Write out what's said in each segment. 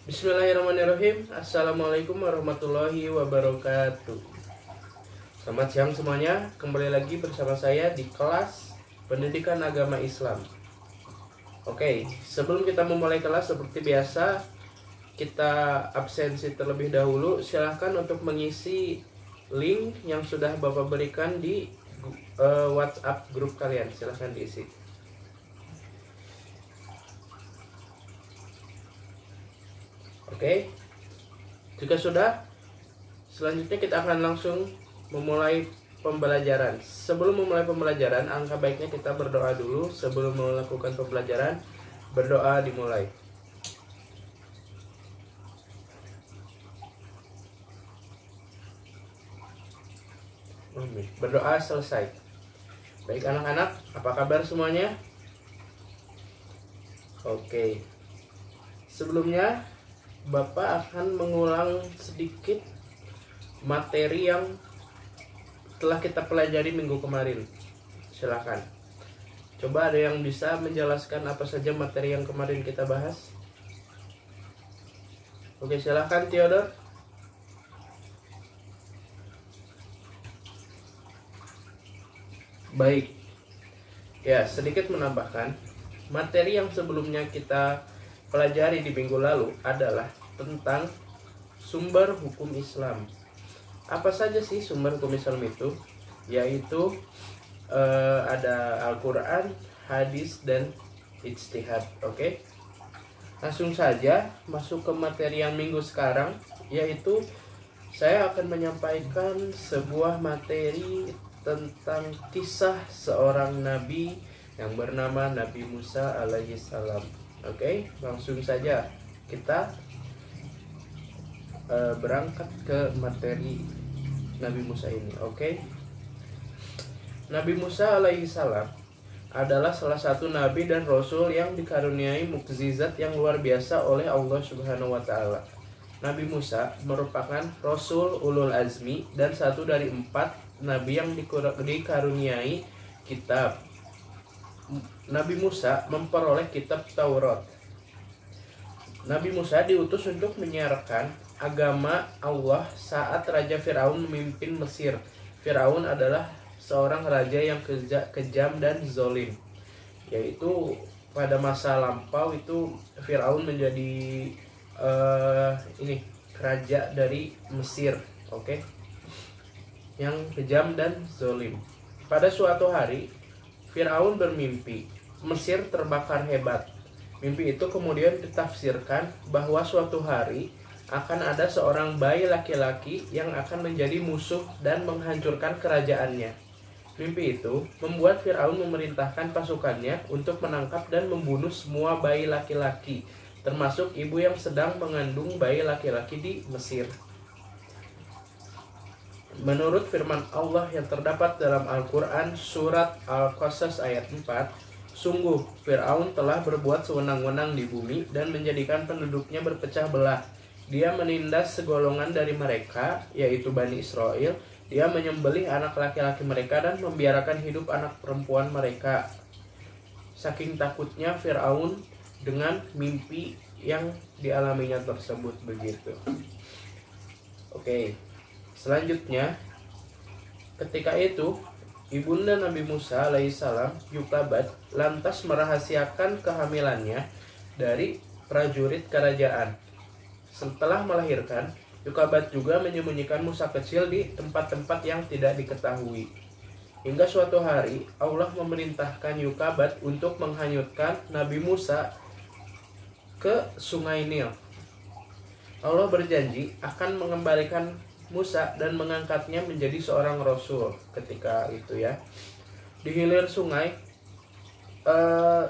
Bismillahirrahmanirrahim. Assalamualaikum warahmatullahi wabarakatuh. Selamat siang semuanya. Kembali lagi bersama saya di kelas Pendidikan Agama Islam. Oke, sebelum kita memulai kelas seperti biasa, kita absensi terlebih dahulu. Silahkan untuk mengisi link yang sudah Bapak berikan di WhatsApp grup kalian. Silahkan diisi. Oke, jika sudah, selanjutnya kita akan langsung memulai pembelajaran. Sebelum memulai pembelajaran, alangkah baiknya kita berdoa dulu sebelum melakukan pembelajaran. Berdoa dimulai. Berdoa selesai. Baik anak-anak, apa kabar semuanya? Oke. Sebelumnya Bapak akan mengulang sedikit materi yang telah kita pelajari minggu kemarin. Silakan. Coba ada yang bisa menjelaskan apa saja materi yang kemarin kita bahas? Oke, silakan Theodore. Baik. Ya, sedikit menambahkan, materi yang sebelumnya kita pelajari di minggu lalu adalah tentang sumber hukum Islam. Apa saja sih sumber hukum Islam itu? Yaitu ada Al-Quran, hadis, dan ijtihad. Oke? Langsung saja masuk ke materi yang minggu sekarang, yaitu saya akan menyampaikan sebuah materi tentang kisah seorang nabi yang bernama Nabi Musa alaihissalam. Oke, langsung saja kita berangkat ke materi Nabi Musa ini. Oke, Nabi Musa alaihissalam adalah salah satu nabi dan rasul yang dikaruniai mukjizat yang luar biasa oleh Allah Subhanahu wa Ta'ala. Nabi Musa merupakan rasul ulul azmi dan satu dari 4 nabi yang dikaruniai kitab. Nabi Musa memperoleh kitab Taurat. Nabi Musa diutus untuk menyiarkan agama Allah saat Raja Firaun memimpin Mesir. Firaun adalah seorang raja yang kejam dan zolim. Yaitu pada masa lampau itu Firaun menjadi raja dari Mesir, oke? Yang kejam dan zolim. Pada suatu hari Firaun bermimpi Mesir terbakar hebat. Mimpi itu kemudian ditafsirkan bahwa suatu hari akan ada seorang bayi laki-laki yang akan menjadi musuh dan menghancurkan kerajaannya. Mimpi itu membuat Firaun memerintahkan pasukannya untuk menangkap dan membunuh semua bayi laki-laki, termasuk ibu yang sedang mengandung bayi laki-laki di Mesir. Menurut firman Allah yang terdapat dalam Al-Quran surat Al-Qasas ayat 4, sungguh Fir'aun telah berbuat sewenang-wenang di bumi dan menjadikan penduduknya berpecah belah. Dia menindas segolongan dari mereka, yaitu Bani Israel. Dia menyembelih anak laki-laki mereka dan membiarkan hidup anak perempuan mereka. Saking takutnya Fir'aun dengan mimpi yang dialaminya tersebut begitu. Oke. Selanjutnya, ketika itu ibunda Nabi Musa alaihissalam, Yukabat, lantas merahasiakan kehamilannya dari prajurit kerajaan. Setelah melahirkan, Yukabat juga menyembunyikan Musa kecil di tempat-tempat yang tidak diketahui. Hingga suatu hari, Allah memerintahkan Yukabat untuk menghanyutkan Nabi Musa ke Sungai Nil. Allah berjanji akan mengembalikan Musa dan mengangkatnya menjadi seorang rasul ketika itu ya. Di hilir sungai,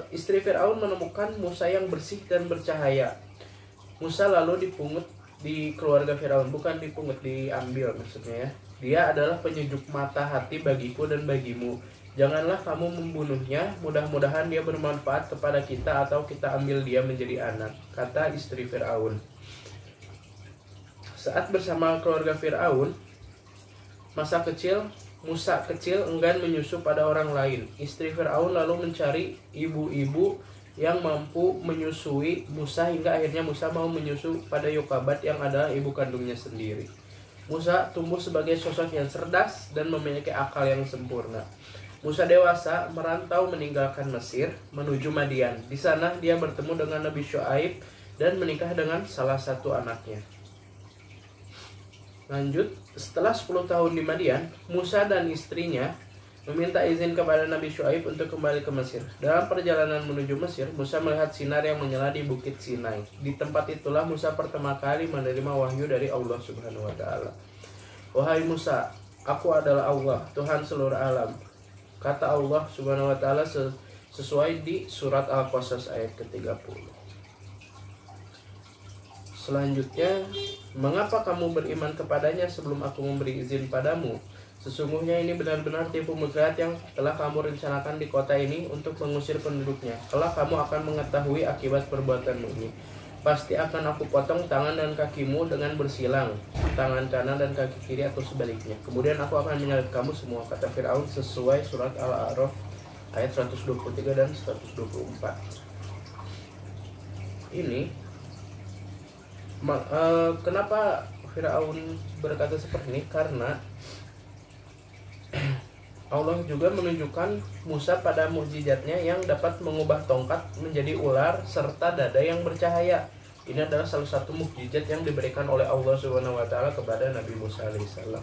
istri Firaun menemukan Musa yang bersih dan bercahaya. Musa lalu dipungut di keluarga Firaun, bukan dipungut, diambil maksudnya ya. Dia adalah penyejuk mata hati bagiku dan bagimu. Janganlah kamu membunuhnya, mudah-mudahan dia bermanfaat kepada kita atau kita ambil dia menjadi anak, kata istri Firaun. Saat bersama keluarga Firaun, masa kecil Musa kecil enggan menyusu pada orang lain. Istri Firaun lalu mencari ibu-ibu yang mampu menyusui Musa hingga akhirnya Musa mau menyusu pada Yokabat yang adalah ibu kandungnya sendiri. Musa tumbuh sebagai sosok yang cerdas dan memiliki akal yang sempurna. Musa dewasa merantau meninggalkan Mesir menuju Madian. Di sana dia bertemu dengan Nabi Syuaib dan menikah dengan salah satu anaknya. Lanjut, setelah 10 tahun di Madian, Musa dan istrinya meminta izin kepada Nabi Syuaib untuk kembali ke Mesir. Dalam perjalanan menuju Mesir, Musa melihat sinar yang menyala di Bukit Sinai. Di tempat itulah Musa pertama kali menerima wahyu dari Allah Subhanahu wa taala. Wahai Musa, aku adalah Allah, Tuhan seluruh alam. Kata Allah Subhanahu wa taala sesuai di surat Al-Qasas ayat ke-30. Selanjutnya, mengapa kamu beriman kepadanya sebelum aku memberi izin padamu? Sesungguhnya ini benar-benar tipu muslihat yang telah kamu rencanakan di kota ini untuk mengusir penduduknya. Kelak kamu akan mengetahui akibat perbuatanmu ini. Pasti akan aku potong tangan dan kakimu dengan bersilang, tangan kanan dan kaki kiri atau sebaliknya. Kemudian aku akan menyalib kamu semua, kata Fir'aun sesuai surat Al-A'raf ayat 123 dan 124. Ini kenapa Fir'aun berkata seperti ini? Karena Allah juga menunjukkan Musa pada mukjizatnya yang dapat mengubah tongkat menjadi ular serta dada yang bercahaya. Ini adalah salah satu mukjizat yang diberikan oleh Allah Subhanahu wa taala kepada Nabi Musa alaihissalam.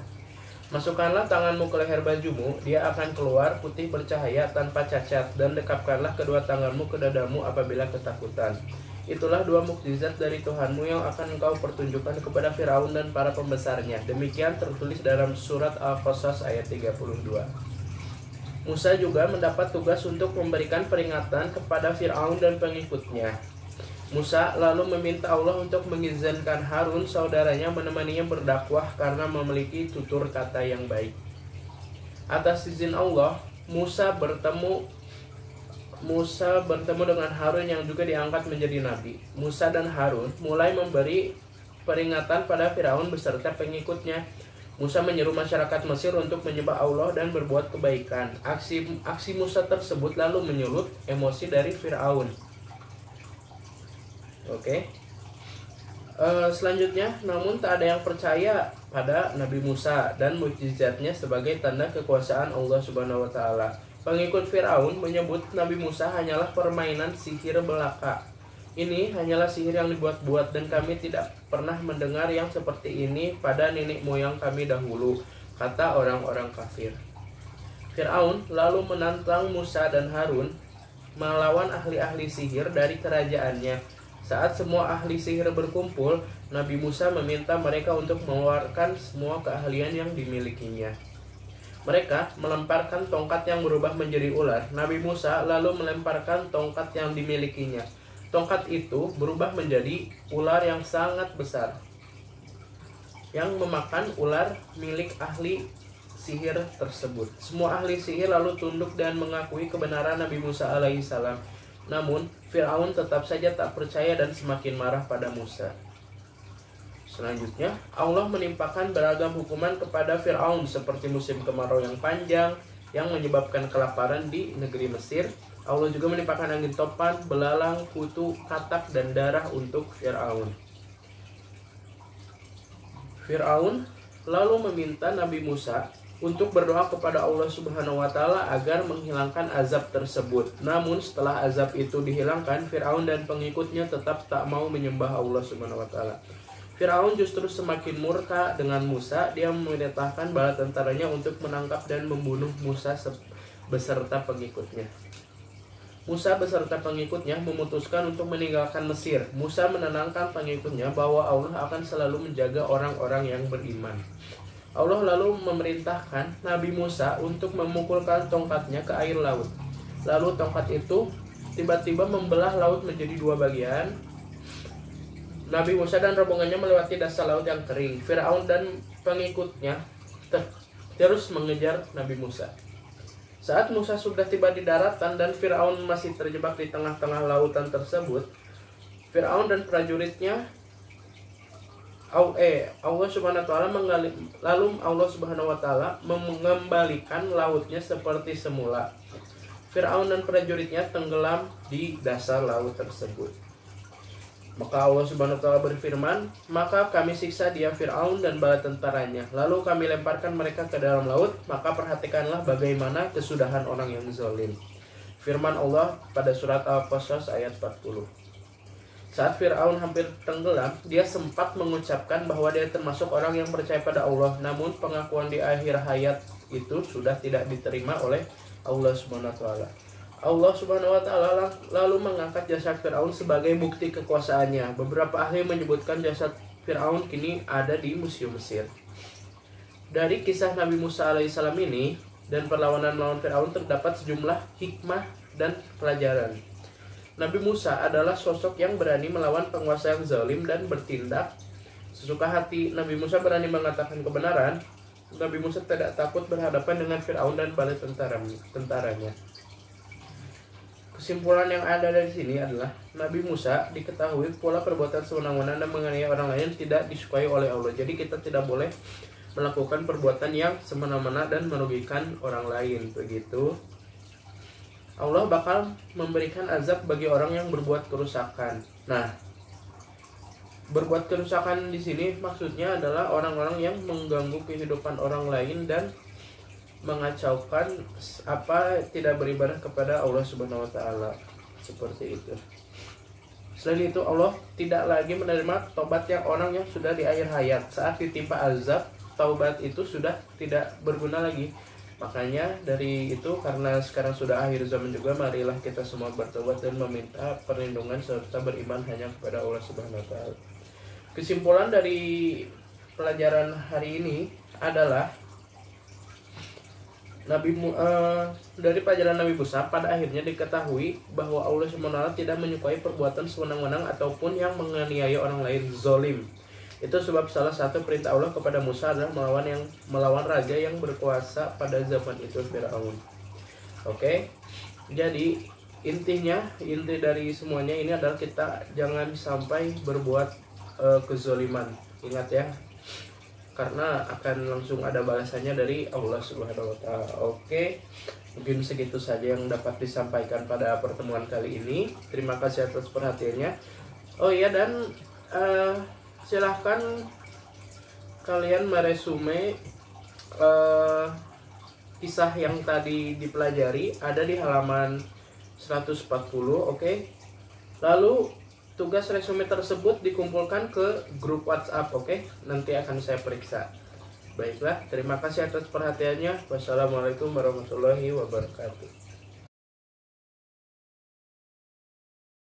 Masukkanlah tanganmu ke leher bajumu, dia akan keluar putih bercahaya tanpa cacat, dan dekapkanlah kedua tanganmu ke dadamu apabila ketakutan. Itulah dua mukjizat dari Tuhanmu yang akan engkau pertunjukkan kepada Firaun dan para pembesarnya. Demikian tertulis dalam surat Al-Qasas ayat 32. Musa juga mendapat tugas untuk memberikan peringatan kepada Firaun dan pengikutnya. Musa lalu meminta Allah untuk mengizinkan Harun saudaranya menemaninya berdakwah karena memiliki tutur kata yang baik. Atas izin Allah, Musa bertemu dengan Harun yang juga diangkat menjadi nabi. Musa dan Harun mulai memberi peringatan pada Firaun beserta pengikutnya. Musa menyeru masyarakat Mesir untuk menyembah Allah dan berbuat kebaikan. Aksi Musa tersebut lalu menyulut emosi dari Firaun. Selanjutnya, namun tak ada yang percaya pada Nabi Musa dan mukjizatnya sebagai tanda kekuasaan Allah Subhanahu wa taala. Pengikut Firaun menyebut Nabi Musa hanyalah permainan sihir belaka. Ini hanyalah sihir yang dibuat-buat dan kami tidak pernah mendengar yang seperti ini pada nenek moyang kami dahulu, kata orang-orang kafir. Firaun lalu menantang Musa dan Harun melawan ahli-ahli sihir dari kerajaannya. Saat semua ahli sihir berkumpul, Nabi Musa meminta mereka untuk mengeluarkan semua keahlian yang dimilikinya. Mereka melemparkan tongkat yang berubah menjadi ular. Nabi Musa lalu melemparkan tongkat yang dimilikinya. Tongkat itu berubah menjadi ular yang sangat besar, yang memakan ular milik ahli sihir tersebut. Semua ahli sihir lalu tunduk dan mengakui kebenaran Nabi Musa alaihissalam. Namun, Firaun tetap saja tak percaya dan semakin marah pada Musa. Selanjutnya, Allah menimpakan beragam hukuman kepada Firaun seperti musim kemarau yang panjang yang menyebabkan kelaparan di negeri Mesir. Allah juga menimpakan angin topan, belalang, kutu, katak, dan darah untuk Firaun. Firaun lalu meminta Nabi Musa untuk berdoa kepada Allah Subhanahu wa taala agar menghilangkan azab tersebut. Namun setelah azab itu dihilangkan, Firaun dan pengikutnya tetap tak mau menyembah Allah Subhanahu wa taala. Firaun justru semakin murka dengan Musa. Dia memerintahkan bala tentaranya untuk menangkap dan membunuh Musa beserta pengikutnya. Musa beserta pengikutnya memutuskan untuk meninggalkan Mesir. Musa menenangkan pengikutnya bahwa Allah akan selalu menjaga orang-orang yang beriman. Allah lalu memerintahkan Nabi Musa untuk memukulkan tongkatnya ke air laut. Lalu tongkat itu tiba-tiba membelah laut menjadi dua bagian. Nabi Musa dan rombongannya melewati dasar laut yang kering. Firaun dan pengikutnya terus mengejar Nabi Musa. Saat Musa sudah tiba di daratan dan Firaun masih terjebak di tengah-tengah lautan tersebut, Firaun dan prajuritnya Allah Subhanahu wa taala mengembalikan lautnya seperti semula. Fir'aun dan prajuritnya tenggelam di dasar laut tersebut. Maka Allah Subhanahu wa taala berfirman, "Maka kami siksa dia Fir'aun dan bala tentaranya, lalu kami lemparkan mereka ke dalam laut, maka perhatikanlah bagaimana kesudahan orang yang zalim." Firman Allah pada surat Al-Qasas ayat 40. Saat Fir'aun hampir tenggelam, dia sempat mengucapkan bahwa dia termasuk orang yang percaya pada Allah, namun pengakuan di akhir hayat itu sudah tidak diterima oleh Allah Subhanahu wa taala. Allah Subhanahu wa taala lalu mengangkat jasad Firaun sebagai bukti kekuasaannya. Beberapa ahli menyebutkan jasad Firaun kini ada di Museum Mesir. Dari kisah Nabi Musa alaihissalam ini dan perlawanan melawan Firaun terdapat sejumlah hikmah dan pelajaran. Nabi Musa adalah sosok yang berani melawan penguasa yang zalim dan bertindak sesuka hati. Nabi Musa berani mengatakan kebenaran. Nabi Musa tidak takut berhadapan dengan Firaun dan bala tentaranya. Kesimpulan yang ada dari sini adalah Nabi Musa diketahui pola perbuatan sewenang-wenang dan menganiaya orang lain tidak disukai oleh Allah. Jadi kita tidak boleh melakukan perbuatan yang semena-mena dan merugikan orang lain. Begitu. Allah bakal memberikan azab bagi orang yang berbuat kerusakan. Nah, berbuat kerusakan di sini maksudnya adalah orang-orang yang mengganggu kehidupan orang lain dan mengacaukan tidak beribadah kepada Allah Subhanahu wa taala, seperti itu. Selain itu Allah tidak lagi menerima tobat yang orang yang sudah di akhir hayat. Saat ditimpa azab, taubat itu sudah tidak berguna lagi. Makanya dari itu, karena sekarang sudah akhir zaman juga, marilah kita semua bertobat dan meminta perlindungan serta beriman hanya kepada Allah Subhanahu wa taala. Kesimpulan dari pelajaran hari ini adalah dari pelajaran Nabi Musa pada akhirnya diketahui bahwa Allah SWT tidak menyukai perbuatan sewenang-wenang ataupun yang menganiaya orang lain, zolim. Itu sebab salah satu perintah Allah kepada Musa adalah melawan raja yang berkuasa pada zaman itu, Firaun. Oke. Jadi inti dari semuanya ini adalah kita jangan sampai berbuat kezoliman. Ingat ya, karena akan langsung ada balasannya dari Allah Subhanahu wa taala. Oke. Mungkin segitu saja yang dapat disampaikan pada pertemuan kali ini. Terima kasih atas perhatiannya. Oh iya, dan silahkan kalian meresume kisah yang tadi dipelajari, ada di halaman 140, oke. Lalu tugas resume tersebut dikumpulkan ke grup WhatsApp, oke? Nanti akan saya periksa. Baiklah, terima kasih atas perhatiannya. Wassalamualaikum warahmatullahi wabarakatuh.